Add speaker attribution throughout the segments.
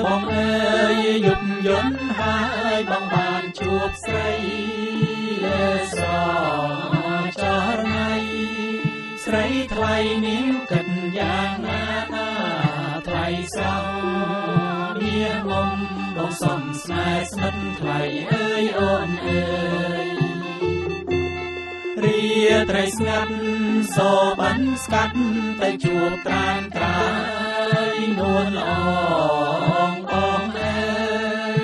Speaker 1: បងអើយយប់យន់ហើយបងបានជួបស្រីលើស្រចរណៃស្រីថ្លៃនាងគិតយ៉ាងណាថ្លៃសោមាមុំបងសុំស្នេហ៍ស្និទ្ធថ្លៃអើយអូនអើយរាត្រីស្ងាត់សូបានស្កាត់ទៅជួបត្រានត្រាយនួនល្អងបងអើយ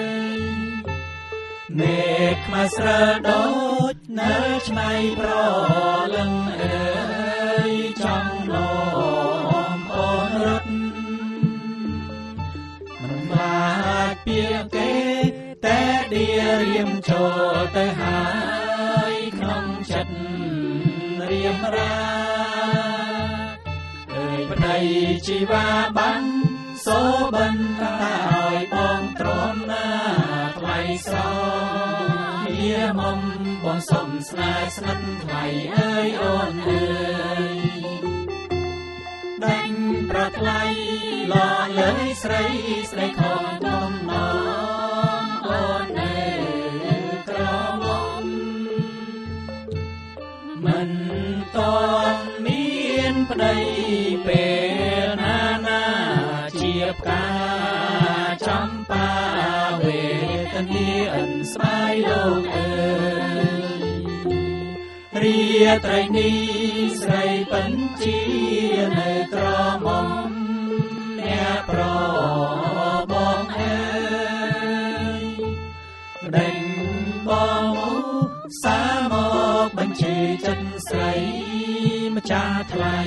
Speaker 1: មេឃខ្មៅស្រើដូចនៅឆ្នៃប្រលឹងអើយចង់លំអូនរត់មិនខ្លាចពាក្យគេតែដៀរៀមចូលទៅហើយក្នុងចិត្តរៀមរាអើយប្តីជីវាបាំងសូបិនតាឲ្យបងទ្រាំណាថ្លៃស្រមាមុំបងសុំស្នេហ៍ស្និទ្ធថ្លៃអើយអូនអើយដាច់ប្រថ្លៃលលើយស្រីស្រីខំដំណងអូនអើយក្រមុំមិនតន់មានប្តីពេលណាជាផ្កាចំបាវេទនាអិនស្មាយលោកអើយរាត្រីនេះស្រីពិនជានៅក្រមុំអ្នកប្របងអើយដេញបងសាមកបញ្ជាចិត្តស្រីម្ចាស់ថ្លៃ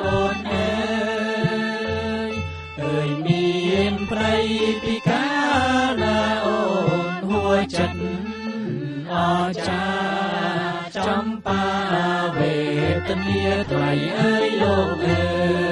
Speaker 1: អូនអើយអើយមានប្តីពីកាលណាអូនហួចចិត្តអចាចំបាវេទនាថ្លៃអើយលោកអើយ